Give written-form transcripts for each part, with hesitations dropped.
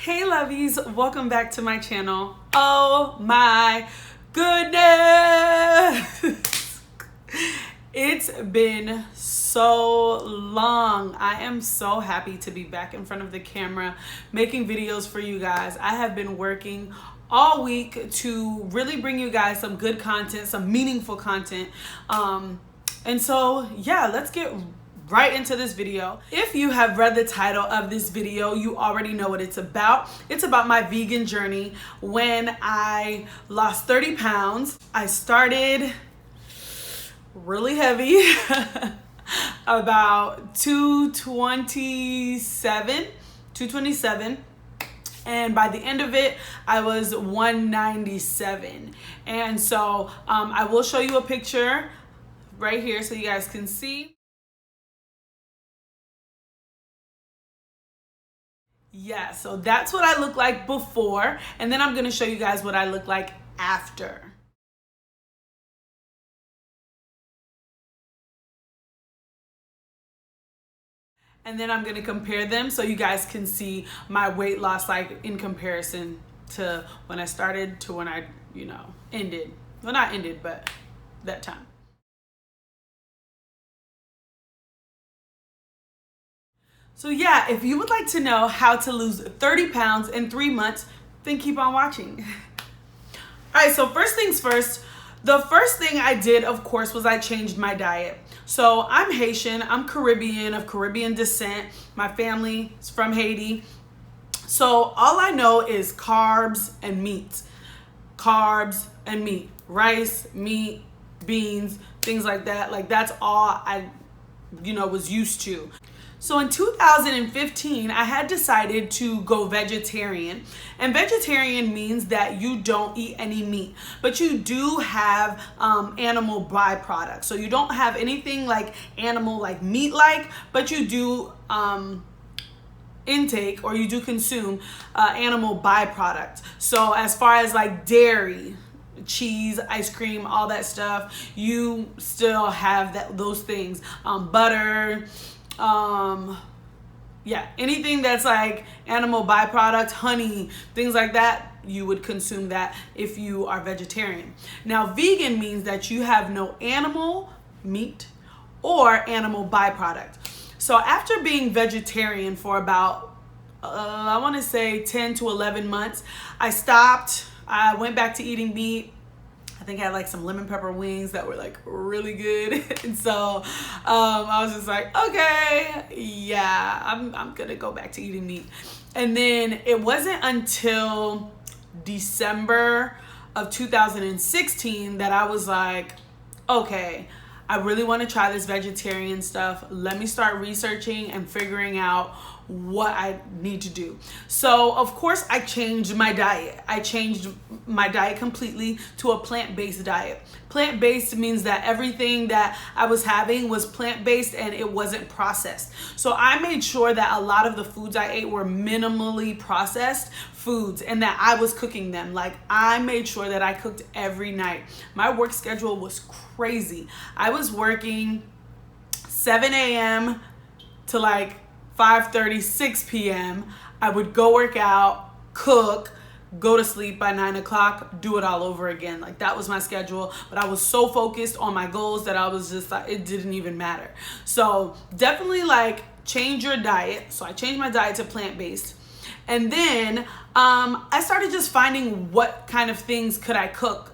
Hey lovies, welcome back to my channel. Oh my goodness. It's been so long. I am so happy to be back in front of the camera making videos for you guys. I have been working all week to really bring you guys some good content, some meaningful content. And so yeah, let's get right into this video. If you have read the title of this video, you already know what it's about. It's about my vegan journey. When I lost 30 pounds, I started really heavy, about 227. And by the end of it, I was 197. And so I will show you a picture right here so you guys can see. Yeah, so that's what I look like before, and then I'm gonna show you guys what I look like after. And then I'm gonna compare them so you guys can see my weight loss like in comparison to when I started to when I, ended. Well, not ended, but that time. So yeah, if you would like to know how to lose 30 pounds in 3 months, then keep on watching. All right, so first things first, the first thing I did, of course, was I changed my diet. So I'm Haitian, I'm Caribbean, of Caribbean descent. My family is from Haiti. So all I know is carbs and meat. Carbs and meat. Rice, meat, beans, things like that. Like that's all I, was used to. So in 2015, I had decided to go vegetarian. And vegetarian means that you don't eat any meat, but you do have animal byproducts. So you don't have anything like animal, like meat-like, but you do intake, or you do consume animal byproducts. So as far as like dairy, cheese, ice cream, all that stuff, you still have those things. Butter, anything that's like animal byproduct, honey, things like that, you would consume that if you are vegetarian. Now, vegan means that you have no animal meat or animal byproduct. So after being vegetarian for about, I want to say 10 to 11 months, I stopped. I went back to eating meat. I think I had like some lemon pepper wings that were like really good. And so I was just like, okay, yeah, I'm gonna go back to eating meat. And then it wasn't until December of 2016 that I was like, okay, I really want to try this vegetarian stuff. Let me start researching and figuring out what I need to do. So of course I changed my diet. I changed my diet completely to a plant-based diet. Plant-based means that everything that I was having was plant-based and it wasn't processed. So I made sure that a lot of the foods I ate were minimally processed foods and that I was cooking them. Like I made sure that I cooked every night. My work schedule was crazy. I was working 7 a.m. to like 5:30, 6 p.m. I would go work out, cook, go to sleep by 9 o'clock, do it all over again. Like that was my schedule, but I was so focused on my goals that I was just like, it didn't even matter. So definitely like change your diet. So I changed my diet to plant-based. And then I started just finding what kind of things could I cook.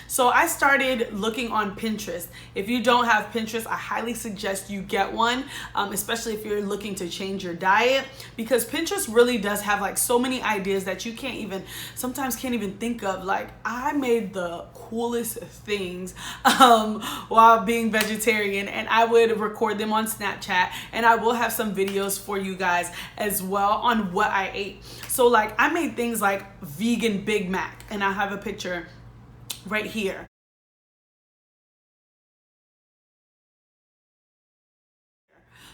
So I started looking on Pinterest. If you don't have Pinterest, I highly suggest you get one, especially if you're looking to change your diet, because Pinterest really does have like so many ideas that you sometimes can't even think of. Like I made the coolest things while being vegetarian, and I would record them on Snapchat, and I will have some videos for you guys as well on what I ate. So like I made things like vegan Big Mac, and I have a picture right here.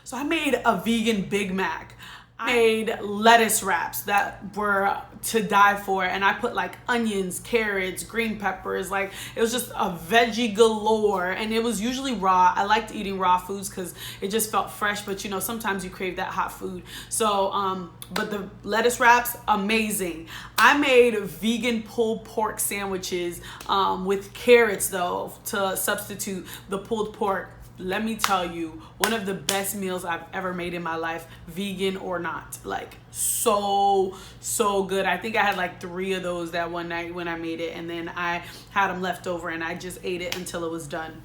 So I made a vegan Big Mac. I made lettuce wraps that were to die for, and I put like onions, carrots, green peppers, like it was just a veggie galore, and it was usually raw. I liked eating raw foods because it just felt fresh, but you know, sometimes you crave that hot food. So but the lettuce wraps, amazing. I made vegan pulled pork sandwiches with carrots though to substitute the pulled pork. Let me tell you, one of the best meals I've ever made in my life, vegan or not. Like so good. I think I had like 3 of those that one night when I made it, and then I had them left over and I just ate it until it was done.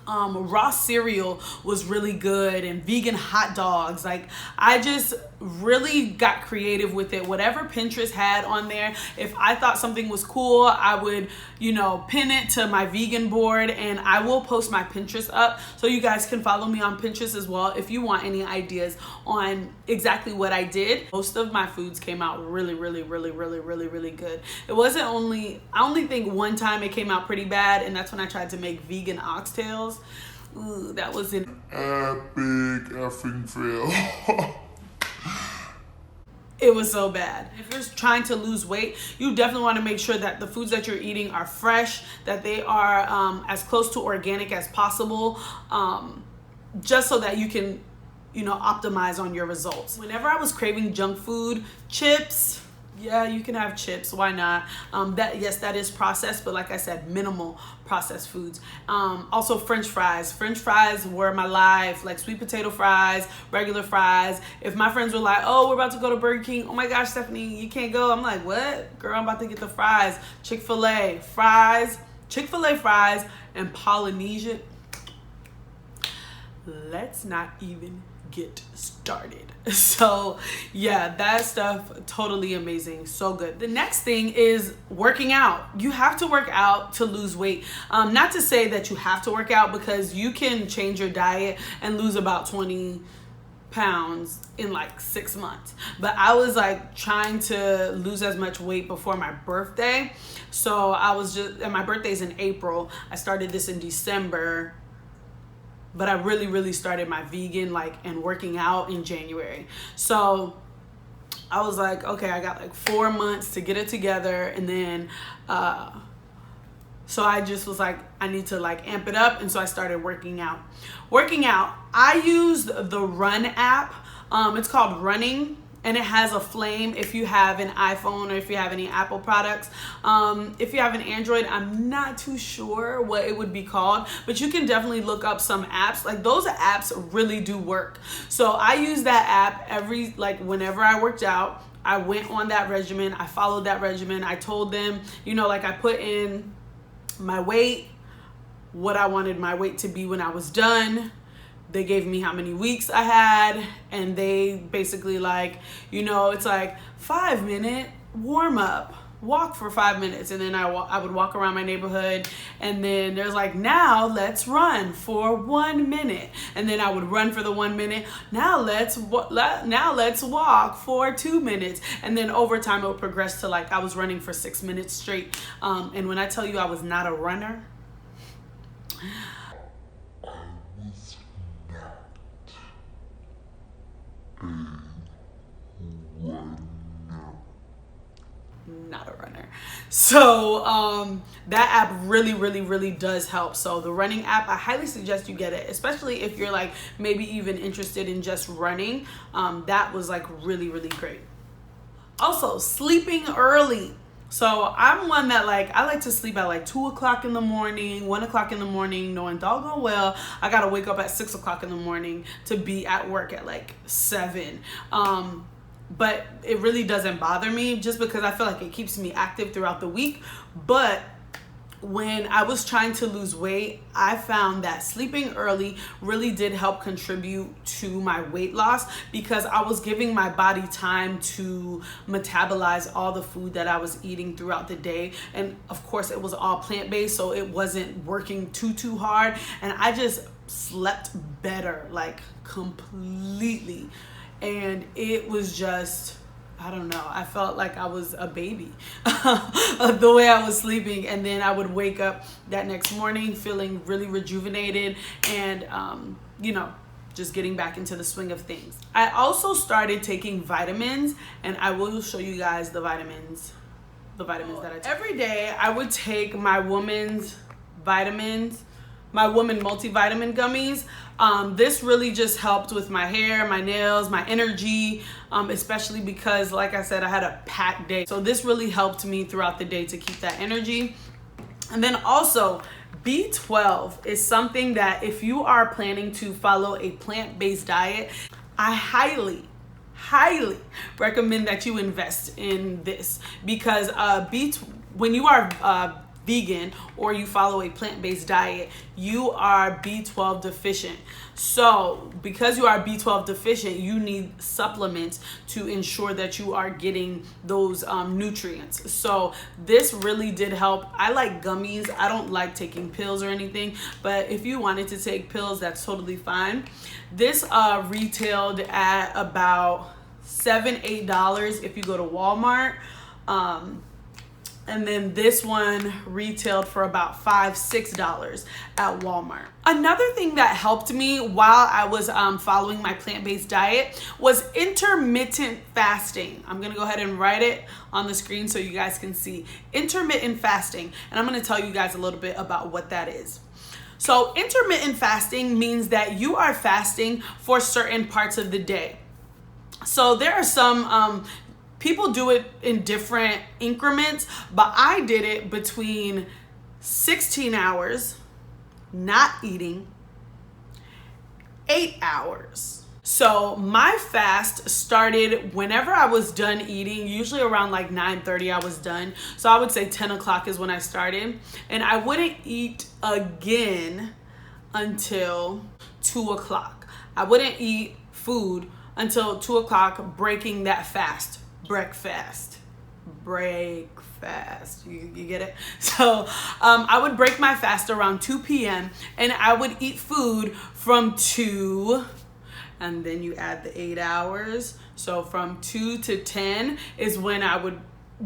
Raw cereal was really good, and vegan hot dogs. Like I just really got creative with it. Whatever Pinterest had on there, if I thought something was cool, I would, you know, pin it to my vegan board, and I will post my Pinterest up so you guys can follow me on Pinterest as well if you want any ideas on exactly what I did. Most of my foods came out really good. It wasn't I only think one time it came out pretty bad, and that's when I tried to make vegan oxtails. Ooh, that was an epic effing fail. It was so bad. If you're trying to lose weight, you definitely want to make sure that the foods that you're eating are fresh, that they are as close to organic as possible, just so that you can, you know, optimize on your results. Whenever I was craving junk food, chips, yeah, you can have chips, why not? Yes, that is processed, but like I said, minimal processed foods. Also French fries. French fries were my life, like sweet potato fries, regular fries. If my friends were like, oh, we're about to go to Burger King, oh my gosh, Stephanie, you can't go. I'm like, what? Girl, I'm about to get the fries. Chick-fil-A fries, and Polynesian. Let's not even get started. So yeah, that stuff, totally amazing, so good. The next thing is working out. You have to work out to lose weight. Not to say that you have to work out, because you can change your diet and lose about 20 pounds in like 6 months, but I was like trying to lose as much weight before my birthday. So I was and my birthday's in April. I started this in December, but I really started my vegan and working out in January. So I was like, okay, I got like 4 months to get it together. And then, so I just was like, I need to amp it up. And so I started working out. I used the Run app. It's called Running, and it has a flame if you have an iPhone or if you have any Apple products. If you have an Android, I'm not too sure what it would be called, but you can definitely look up some apps. Like those apps really do work. So I use that app whenever I worked out. I went on that regimen. I followed that regimen. I told them, I put in my weight, what I wanted my weight to be when I was done. They gave me how many weeks I had, and they basically it's like 5-minute warm up, walk for 5 minutes, and then I would walk around my neighborhood, and then there's now let's run for 1 minute, and then I would run for the 1 minute. Now let's walk for 2 minutes, and then over time it would progress to I was running for 6 minutes straight. And when I tell you I was not a runner, not a runner. So that app really does help. So the running app, I highly suggest you get it, especially if you're maybe even interested in just running. That was really great. Also, sleeping early. So I'm one that I like to sleep at 2 o'clock in the morning, 1 o'clock in the morning, knowing doggone well I gotta wake up at 6 o'clock in the morning to be at work at 7. But it really doesn't bother me, just because I feel like it keeps me active throughout the week. But when I was trying to lose weight, I found that sleeping early really did help contribute to my weight loss, because I was giving my body time to metabolize all the food that I was eating throughout the day. And of course it was all plant-based, so it wasn't working too hard, and I just slept better, completely. And it was just, I don't know, I felt like I was a baby the way I was sleeping. And then I would wake up that next morning feeling really rejuvenated, and just getting back into the swing of things. I also started taking vitamins, and I will show you guys the vitamins that I take. Every day I would take my woman's vitamins, my woman multivitamin gummies. This really just helped with my hair, my nails, my energy, especially because, like I said, I had a packed day. So this really helped me throughout the day to keep that energy. And then also, B12 is something that if you are planning to follow a plant-based diet, I highly recommend that you invest in this, because when you are vegan or you follow a plant-based diet, you are B12 deficient. So because you are B12 deficient, you need supplements to ensure that you are getting those nutrients. So this really did help. I like gummies. I don't like taking pills or anything, but if you wanted to take pills, that's totally fine. This retailed at about $7-8 if you go to Walmart. And then this one retailed for about $5-6 at Walmart. Another thing that helped me while I was following my plant-based diet was intermittent fasting. I'm gonna go ahead and write it on the screen so you guys can see. Intermittent fasting, and I'm gonna tell you guys a little bit about what that is. So intermittent fasting means that you are fasting for certain parts of the day. So there are some people do it in different increments, but I did it between 16 hours, not eating, 8 hours. So my fast started whenever I was done eating, usually around like 9:30 I was done. So I would say 10 o'clock is when I started. And I wouldn't eat again until 2 o'clock. I wouldn't eat food until 2 o'clock, breaking that fast. Breakfast. You get it? So I would break my fast around 2 p.m. and I would eat food from 2, and then you add the 8 hours. So from 2 to 10 is when I would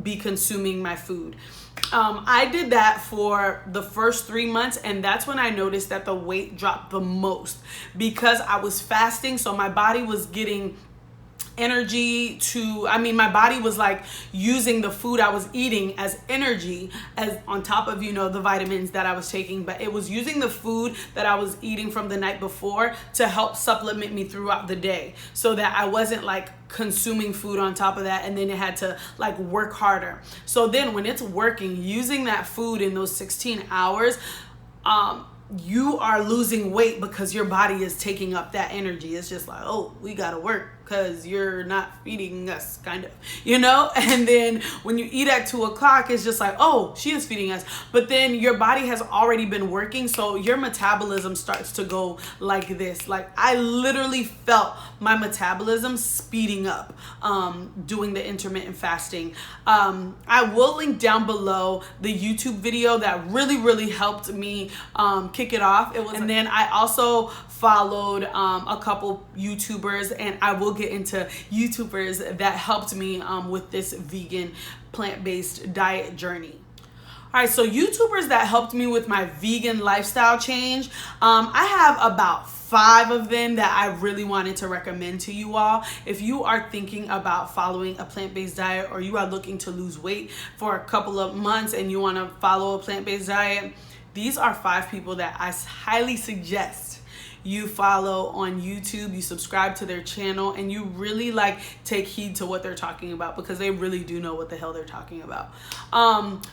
be consuming my food. I did that for the first 3 months, and that's when I noticed that the weight dropped the most, because I was fasting. So my body was getting energy my body was like using the food I was eating as energy, as on top of, the vitamins that I was taking, but it was using the food that I was eating from the night before to help supplement me throughout the day, so that I wasn't like consuming food on top of that and then it had to like work harder. So then when it's working, using that food in those 16 hours, you are losing weight because your body is taking up that energy. It's just like, oh, we gotta work because you're not feeding us, kind of, and then when you eat at 2 o'clock, it's just like, oh, she is feeding us, but then your body has already been working, so your metabolism starts to go like this. Like I literally felt my metabolism speeding up doing the intermittent fasting. I will link down below the YouTube video that really helped me kick it off. And then I also followed a couple YouTubers, and I will get into YouTubers that helped me with this vegan plant-based diet journey. All right, so YouTubers that helped me with my vegan lifestyle change, I have about 5 of them that I really wanted to recommend to you all. If you are thinking about following a plant-based diet, or you are looking to lose weight for a couple of months and you want to follow a plant-based diet, these are 5 people that I highly suggest you follow on YouTube, you subscribe to their channel, and you really take heed to what they're talking about, because they really do know what the hell they're talking about.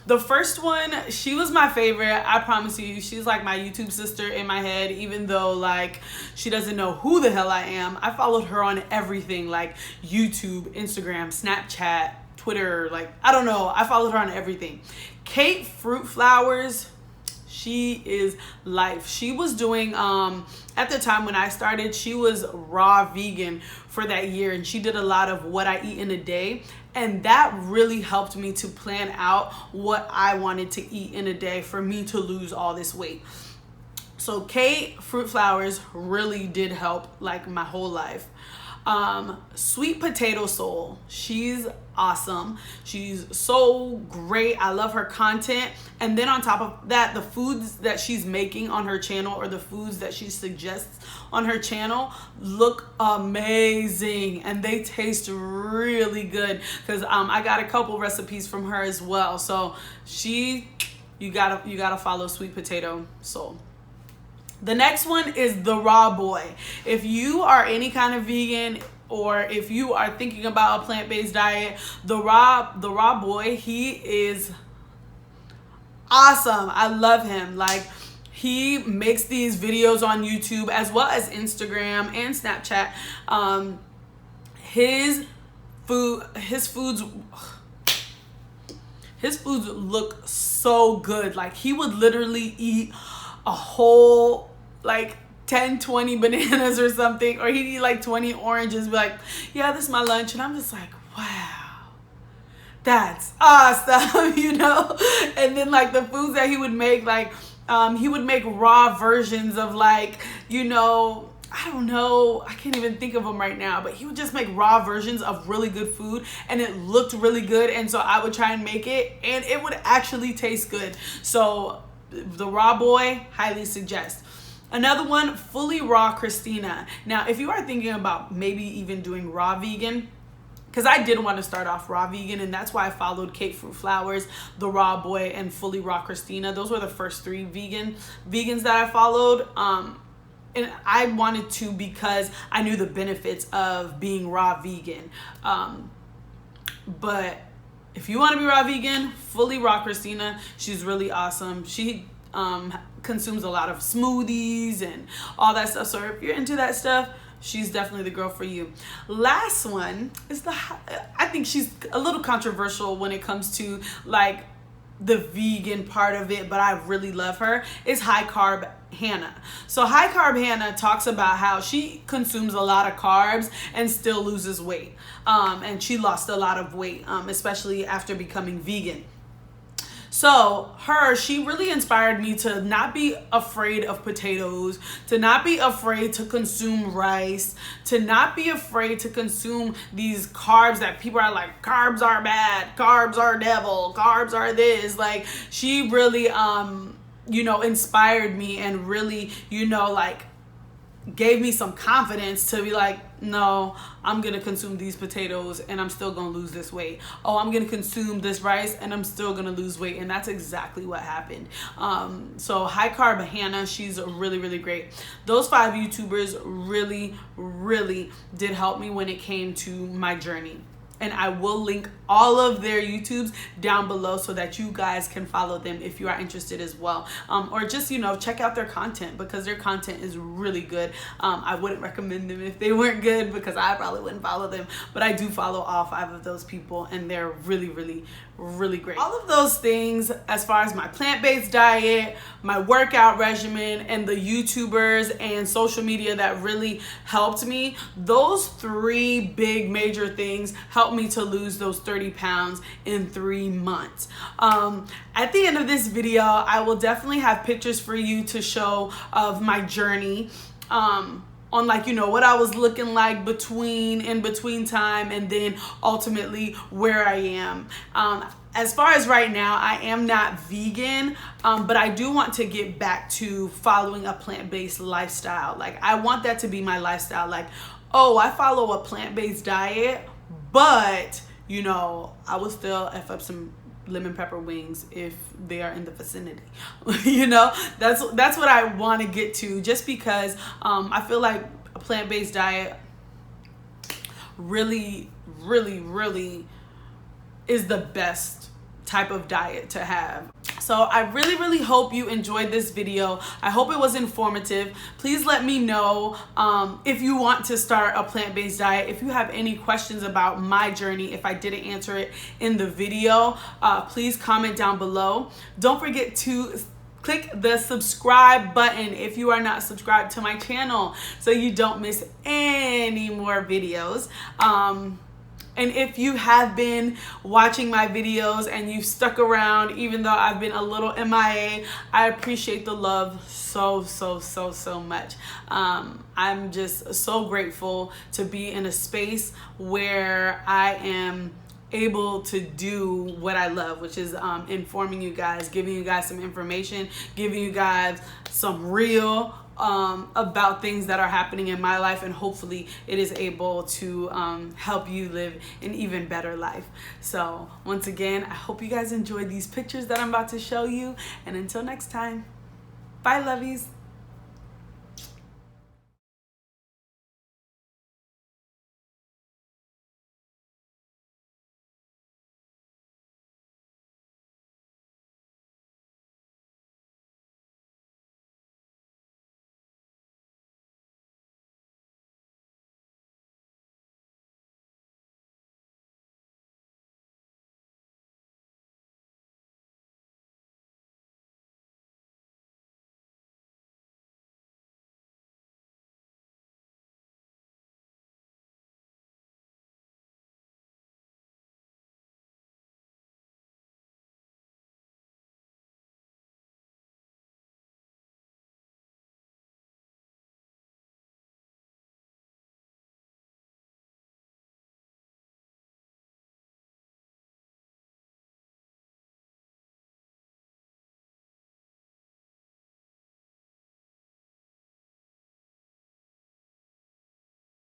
The first one, she was my favorite. I promise you, she's like my YouTube sister in my head, even though she doesn't know who the hell I am. I followed her on everything, like YouTube, Instagram, Snapchat, Twitter, I don't know. I followed her on everything. KateFruitFlowers, she is life. She was doing, at the time when I started, she was raw vegan for that year, and she did a lot of what I eat in a day. And that really helped me to plan out what I wanted to eat in a day for me to lose all this weight. So KateFruitFlowers really did help my whole life. Sweet Potato Soul. She's awesome. She's so great. I love her content. And then on top of that, the foods that she's making on her channel, or the foods that she suggests on her channel, look amazing, and they taste really good, because I got a couple recipes from her as well. So you gotta follow Sweet Potato Soul. The next one is the Raw Boy. If you are any kind of vegan, or if you are thinking about a plant-based diet, the Raw Boy, he is awesome. I love him. Like, he makes these videos on YouTube as well as Instagram and Snapchat. His foods look so good. Like, he would literally eat a whole, like, 10, 20 bananas or something, or he'd eat like 20 oranges, be like, yeah, this is my lunch. And I'm just like, wow, that's awesome, you know? And then, like, the foods that he would make, like, he would make raw versions of, like, you know, I don't know, I can't even think of them right now, but he would just make raw versions of really good food, and it looked really good. And so I would try and make it, and it would actually taste good. So the Raw Boy, highly suggest. Another one, Fully Raw Kristina. Now, if you are thinking about maybe even doing raw vegan, because I did want to start off raw vegan, and that's why I followed KateFruitFlowers, the Raw Boy, and Fully Raw Kristina. Those were the first 3 vegans that I followed. And I wanted to, because I knew the benefits of being raw vegan. But if you want to be raw vegan, Fully Raw Kristina, she's really awesome. She consumes a lot of smoothies and all that stuff. So if you're into that stuff, she's definitely the girl for you. Last one is I think she's a little controversial when it comes to, like, the vegan part of it, but I really love her, is High Carb Hannah. So High Carb Hannah talks about how she consumes a lot of carbs and still loses weight. And she lost a lot of weight, especially after becoming vegan. So she really inspired me to not be afraid of potatoes, to not be afraid to consume rice, to not be afraid to consume these carbs that people are like, carbs are bad, carbs are devil, carbs are this. Like, she really, you know, inspired me, and really, you know, like, gave me some confidence to be like, no, I'm gonna consume these potatoes and I'm still gonna lose this weight. Oh, I'm gonna consume this rice and I'm still gonna lose weight. And that's exactly what happened. So High Carb Hannah, she's really, really great. Those 5 YouTubers really, really did help me when it came to my journey. And I will link all of their YouTubes down below so that you guys can follow them if you are interested as well. Or just, you know, check out their content, because their content is really good. I wouldn't recommend them if they weren't good, because I probably wouldn't follow them. But I do follow all 5 of those people, and they're really, really, really great. All of those things, as far as my plant-based diet, my workout regimen, and the YouTubers and social media that really helped me, those 3 big major things helped me to lose those 30 pounds in 3 months. At the end of this video, I will definitely have pictures for you to show of my journey, on, like, you know, what I was looking like in between time, and then ultimately where I am. As far as right now, I am not vegan, but I do want to get back to following a plant-based lifestyle. Like, I want that to be my lifestyle. Like, oh, I follow a plant-based diet, but, you know, I will still F up some lemon pepper wings if they are in the vicinity. You know, that's what I want to get to, just because I feel like a plant-based diet really, really, really is the best type of diet to have. So I really, really hope you enjoyed this video. I hope it was informative. Please let me know if you want to start a plant-based diet. If you have any questions about my journey, if I didn't answer it in the video, please comment down below. Don't forget to click the subscribe button if you are not subscribed to my channel, so you don't miss any more videos. And if you have been watching my videos and you've stuck around, even though I've been a little MIA, I appreciate the love so much. I'm just so grateful to be in a space where I am able to do what I love, which is informing you guys, giving you guys some information, giving you guys some real about things that are happening in my life, and hopefully it is able to help you live an even better life. So once again, I hope you guys enjoyed these pictures that I'm about to show you, and until next time, bye lovies.